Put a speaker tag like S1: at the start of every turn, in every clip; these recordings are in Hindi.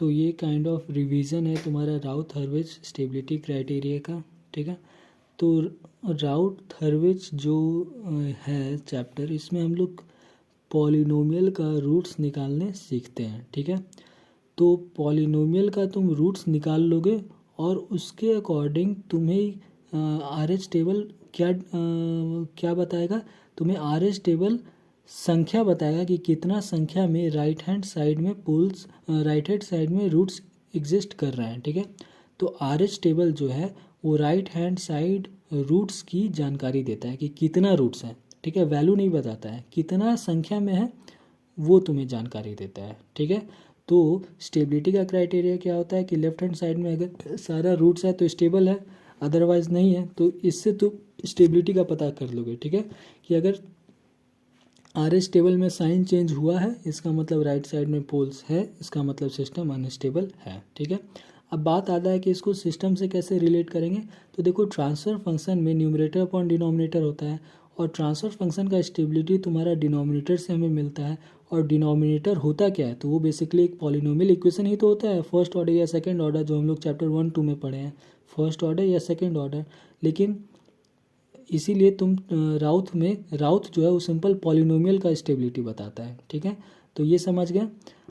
S1: तो ये काइंड ऑफ रिवीजन है तुम्हारा राउथ हर्विज स्टेबिलिटी क्राइटेरिया का, ठीक है। तो राउथ हर्विज जो है चैप्टर, इसमें हम लोग पॉलिनोमियल का रूट्स निकालने सीखते हैं, ठीक है। तो पॉलिनोमियल का तुम रूट्स निकाल लोगे और उसके अकॉर्डिंग तुम्हें आरएच टेबल क्या बताएगा, तुम्हें आरएच टेबल संख्या बताएगा कि कितना संख्या में राइट हैंड साइड में पोल्स, राइट हैंड साइड में रूट्स एग्जिस्ट कर रहे हैं, ठीक है। तो आरएच टेबल जो है वो राइट हैंड साइड रूट्स की जानकारी देता है कि कितना रूट्स है, ठीक है। वैल्यू नहीं बताता है, कितना संख्या में है वो तुम्हें जानकारी देता है, ठीक है। तो स्टेबिलिटी का क्राइटेरिया क्या होता है कि लेफ्ट हैंड साइड में अगर सारा रूट्स है तो स्टेबल है, अदरवाइज नहीं है। तो इससे तुम स्टेबिलिटी का पता कर लोगे, ठीक है, कि अगर आरएच टेबल में साइन चेंज हुआ है इसका मतलब राइट साइड में पोल्स है, इसका मतलब सिस्टम अनस्टेबल है, ठीक है। अब बात आता है कि इसको सिस्टम से कैसे रिलेट करेंगे। तो देखो ट्रांसफर फंक्शन में न्यूमरेटर अपॉन डिनोमिनेटर होता है और ट्रांसफर फंक्शन का स्टेबिलिटी तुम्हारा डिनोमिनेटर से हमें मिलता है। और डिनोमिनेटर होता क्या है, तो वो बेसिकली एक पॉलिनोमियल इक्वेशन ही तो होता है, फर्स्ट ऑर्डर या सेकंड ऑर्डर, जो हम लोग चैप्टर 1-2 में पढ़े हैं, फर्स्ट ऑर्डर या सेकंड ऑर्डर। लेकिन इसीलिए तुम राउथ जो है वो सिंपल पॉलिनोमियल का स्टेबिलिटी बताता है, ठीक है। तो ये समझ गए।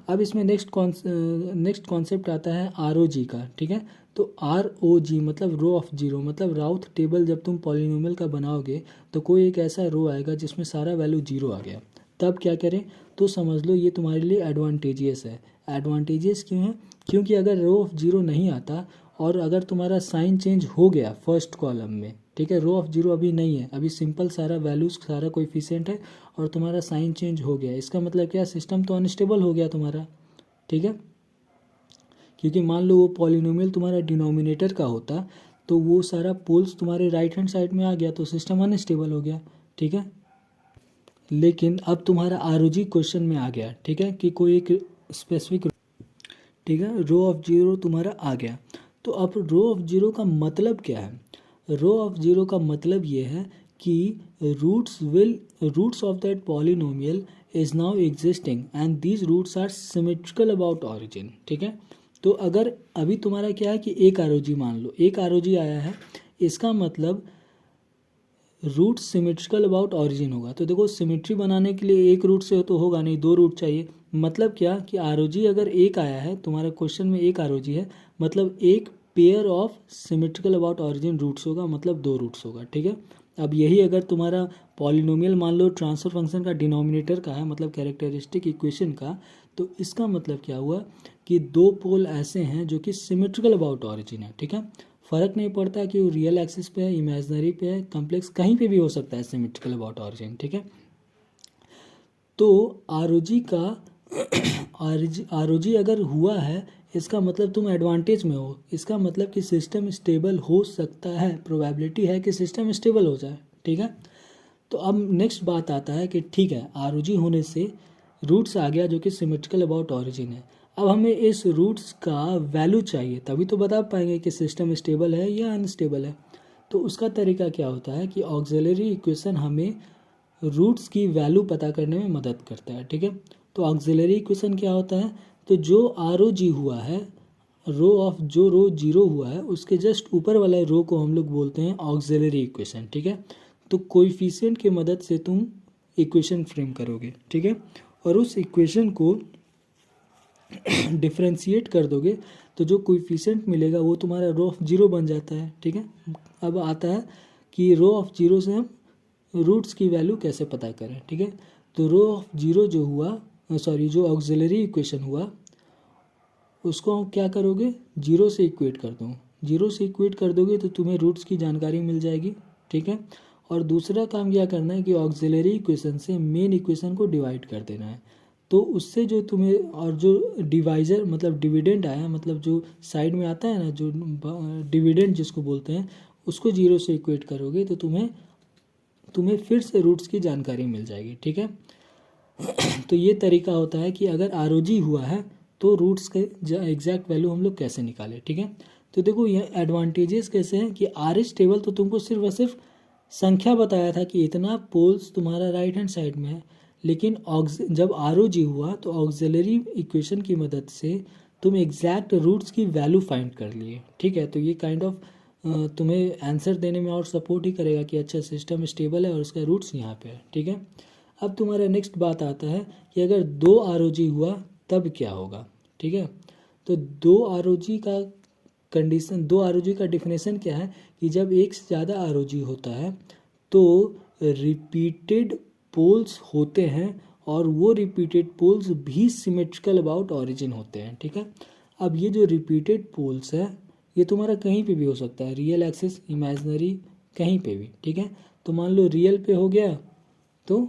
S1: अब इसमें नेक्स्ट कॉन्सेप्ट आता है ROG का, ठीक है। तो ROG मतलब रो ऑफ जीरो, मतलब राउथ टेबल जब तुम पॉलिनोमियल का बनाओगे तो कोई एक ऐसा रो आएगा जिसमें सारा वैल्यू जीरो आ गया, तब क्या करें। तो समझ लो ये तुम्हारे लिए एडवांटेजियस है। एडवांटेजियस क्यों है, क्योंकि अगर रो ऑफ जीरो नहीं आता और अगर तुम्हारा साइन चेंज हो गया फर्स्ट कॉलम में, ठीक है, रो ऑफ जीरो अभी नहीं है, अभी सिंपल सारा वैल्यूज सारा कोएफिशिएंट है और तुम्हारा साइन चेंज हो गया, इसका मतलब क्या, सिस्टम तो अनस्टेबल हो गया तुम्हारा, ठीक है। क्योंकि मान लो वो पॉलिनोमियल तुम्हारा डिनोमिनेटर का होता तो वो सारा पोल्स तुम्हारे राइट हैंड साइड में आ गया तो सिस्टम अनस्टेबल हो गया, ठीक है। लेकिन अब तुम्हारा ROG क्वेश्चन में आ गया, ठीक है, कि कोई एक स्पेसिफिक, ठीक है, रो ऑफ जीरो तुम्हारा आ गया। तो अब रो ऑफ जीरो का मतलब क्या है, रो ऑफ जीरो का मतलब ये है कि roots of that polynomial is now existing and these roots are symmetrical about origin, ठीक है। तो अगर अभी तुम्हारा क्या है कि एक ROG मान लो, एक ROG आया है, इसका मतलब रूट सिमेट्रिकल अबाउट ऑरिजिन होगा। तो देखो सिमेट्री बनाने के लिए एक रूट से तो होगा नहीं, दो रूट चाहिए। मतलब क्या कि ROG अगर एक आया है, तुम्हारा क्वेश्चन में एक ROG है, मतलब एक pair of symmetrical about origin roots होगा, मतलब दो रूट्स होगा, ठीक है। अब यही अगर तुम्हारा पॉलिनोमियल मान लो ट्रांसफर फंक्शन का डिनोमिनेटर का है, मतलब कैरेक्टरिस्टिक इक्वेशन का, तो इसका मतलब क्या हुआ कि दो पोल ऐसे हैं जो कि सिमेट्रिकल अबाउट ऑरिजिन है, ठीक है। फ़र्क नहीं पड़ता कि वो रियल एक्सिस पे है, इमेजनरी पे है, कम्प्लेक्स कहीं पे भी हो सकता है सिमेट्रिकल अबाउट ऑरिजिन, ठीक है। तो ROG का ROG अगर हुआ है इसका मतलब तुम एडवांटेज में हो, इसका मतलब कि सिस्टम स्टेबल हो सकता है, प्रोबेबिलिटी है कि सिस्टम स्टेबल हो जाए, ठीक है। तो अब नेक्स्ट बात आता है कि ठीक है ROG होने से रूट्स आ गया जो कि सिमेट्रिकल अबाउट ऑरिजिन है। अब हमें इस रूट्स का वैल्यू चाहिए, तभी तो बता पाएंगे कि सिस्टम स्टेबल है या अनस्टेबल है। तो उसका तरीका क्या होता है कि ऑक्सिलरी इक्वेशन हमें रूट्स की वैल्यू पता करने में मदद करता है, ठीक है। तो ऑक्सिलरी इक्वेशन क्या होता है, तो जो ROG हुआ है, जो रो जीरो हुआ है उसके जस्ट ऊपर वाले रो को हम लोग बोलते हैं ऑक्सिलरी इक्वेशन, ठीक है। तो कोएफिशिएंट की मदद से तुम इक्वेशन फ्रेम करोगे, ठीक है, और उस इक्वेशन को डिफ्रेंशिएट कर दोगे तो जो कोएफिशिएंट मिलेगा वो तुम्हारा रो ऑफ जीरो बन जाता है, ठीक है। अब आता है कि रो ऑफ जीरो से हम रूट्स की वैल्यू कैसे पता करें, ठीक है। तो रो ऑफ जीरो जो हुआ, जो ऑक्सिलरी इक्वेशन हुआ उसको हम क्या करोगे, जीरो से इक्वेट कर दो, जीरो से इक्वेट कर दोगे तो तुम्हें रूट्स की जानकारी मिल जाएगी, ठीक है। और दूसरा काम क्या करना है कि ऑक्सिलरी इक्वेशन से मेन इक्वेशन को डिवाइड कर देना है। तो उससे जो तुम्हें, और जो डिवाइजर मतलब डिविडेंड आया, मतलब जो साइड में आता है ना, जो डिविडेंड जिसको बोलते हैं, उसको जीरो से इक्वेट करोगे तो तुम्हें फिर से रूट्स की जानकारी मिल जाएगी, ठीक है। तो ये तरीका होता है कि अगर ROG हुआ है तो रूट्स के एग्जैक्ट वैल्यू हम लोग कैसे निकालें, ठीक है। तो देखो ये एडवांटेजेस कैसे हैं कि RH टेबल तो तुमको सिर्फ और सिर्फ संख्या बताया था कि इतना पोल्स तुम्हारा राइट हैंड साइड में है, लेकिन जब ROG हुआ तो ऑक्सिलरी इक्वेशन की मदद से तुम एग्जैक्ट रूट्स की वैल्यू फाइंड कर लिए, ठीक है। तो ये काइंड ऑफ तुम्हें आंसर देने में और सपोर्ट ही करेगा कि अच्छा सिस्टम स्टेबल है और उसका रूट्स यहाँ पे है, ठीक है। अब तुम्हारा नेक्स्ट बात आता है कि अगर 2 ROG हुआ तब क्या होगा, ठीक है। तो 2 ROG का कंडीशन, 2 ROG का डिफिनेशन क्या है कि जब एक से ज़्यादा ROG होता है तो रिपीटेड पोल्स होते हैं और वो रिपीटेड पोल्स भी सिमेट्रिकल अबाउट ऑरिजिन होते हैं, ठीक है। अब ये जो रिपीटेड पोल्स है ये तुम्हारा कहीं पे भी हो सकता है, रियल एक्सिस, इमेजिनरी, कहीं पे भी, ठीक है। तो मान लो रियल पे हो गया तो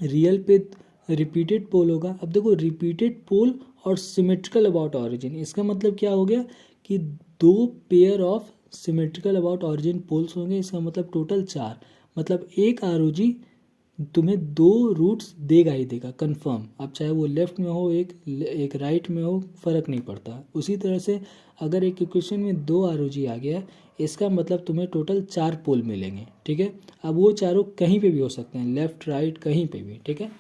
S1: रियल पे रिपीटेड पोल होगा। अब देखो रिपीटेड पोल और सिमेट्रिकल अबाउट ऑरिजिन, इसका मतलब क्या हो गया कि 2 pair of symmetrical about origin poles होंगे, इसका मतलब टोटल 4, मतलब एक ROG तुम्हें 2 रूट्स देगा ही देगा कंफर्म। अब चाहे वो लेफ्ट में हो एक राइट में हो, फ़र्क नहीं पड़ता। उसी तरह से अगर एक इक्वेशन में 2 ROG आ गया इसका मतलब तुम्हें टोटल 4 पोल मिलेंगे, ठीक है। अब वो चारों कहीं पे भी हो सकते हैं, लेफ्ट राइट कहीं पे भी, ठीक है।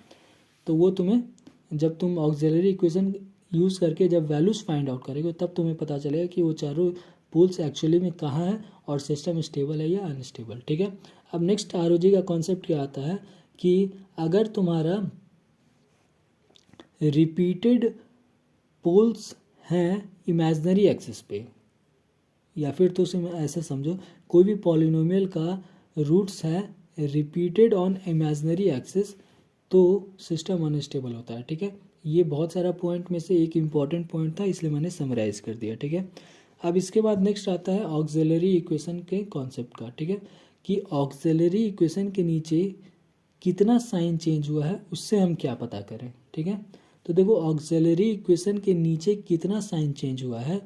S1: तो वो तुम्हें जब तुम ऑक्सिलरी इक्वेशन यूज़ करके जब वैल्यूज़ फाइंड आउट करेंगे तब तुम्हें पता चलेगा कि वो चारों पोल्स एक्चुअली में कहाँ है और सिस्टम स्टेबल है या अनस्टेबल, ठीक है। अब नेक्स्ट ROG का कॉन्सेप्ट क्या आता है कि अगर तुम्हारा रिपीटेड पोल्स हैं इमेजिनरी एक्सिस पे, या फिर तो उसे ऐसे समझो कोई भी पॉलिनोमियल का रूट्स है रिपीटेड ऑन इमेजिनरी एक्सिस तो सिस्टम अनस्टेबल होता है, ठीक है। ये बहुत सारा पॉइंट में से एक इम्पॉर्टेंट पॉइंट था इसलिए मैंने समराइज कर दिया, ठीक है। अब इसके बाद नेक्स्ट आता है ऑक्सिलरी इक्वेशन के कॉन्सेप्ट का, ठीक है, कि ऑक्सिलरी इक्वेशन के नीचे कितना साइन चेंज हुआ है उससे हम क्या पता करें, ठीक है। तो देखो ऑक्सिलरी इक्वेशन के नीचे कितना साइन चेंज हुआ है,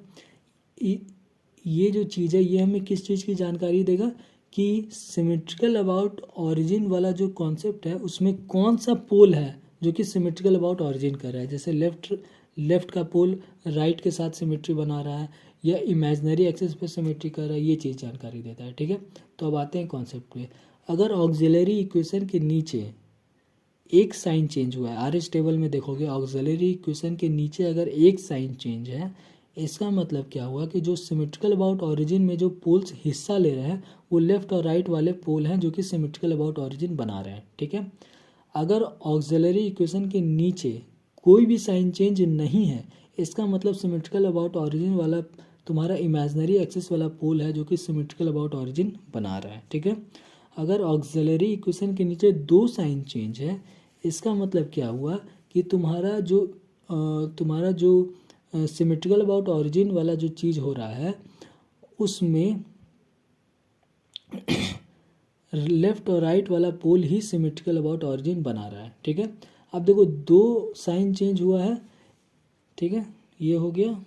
S1: ये जो चीज़ है ये हमें किस चीज़ की जानकारी देगा कि सिमेट्रिकल अबाउट ऑरिजिन वाला जो कॉन्सेप्ट है उसमें कौन सा पोल है जो कि सिमेट्रिकल अबाउट ऑरिजिन कर रहा है। जैसे लेफ्ट का पोल राइट के साथ सिमेट्री बना रहा है या इमेजिनरी एक्सिस पे सिमेट्री कर रहा है, ये चीज़ जानकारी देता है, ठीक है। तो अब आते हैं कॉन्सेप्ट पे। अगर ऑक्सिलरी इक्वेशन के नीचे एक साइन चेंज हुआ है, RS टेबल में देखोगे ऑक्सिलरी इक्वेशन के नीचे अगर एक साइन चेंज है इसका मतलब क्या हुआ कि जो सिमेट्रिकल अबाउट ऑरिजिन में जो पोल्स हिस्सा ले रहे हैं वो लेफ्ट और राइट वाले पोल हैं जो कि सिमेट्रिकल अबाउट ऑरिजिन बना रहे हैं, ठीक है। अगर ऑक्सिलरी इक्वेशन के नीचे कोई भी साइन चेंज नहीं है इसका मतलब सिमेट्रिकल अबाउट ऑरिजिन वाला तुम्हारा इमेजिनरी एक्सिस वाला पोल है जो कि सिमेट्रिकल अबाउट ऑरिजिन बना रहा है, ठीक है। अगर ऑक्सिलरी इक्वेशन के नीचे 2 साइन चेंज है इसका मतलब क्या हुआ कि तुम्हारा जो सिमेट्रिकल अबाउट ऑरिजिन वाला जो चीज़ हो रहा है उसमें लेफ्ट और राइट वाला पोल ही सिमेट्रिकल अबाउट ऑरिजिन बना रहा है, ठीक है। अब देखो 2 साइन चेंज हुआ है, ठीक है, ये हो गया।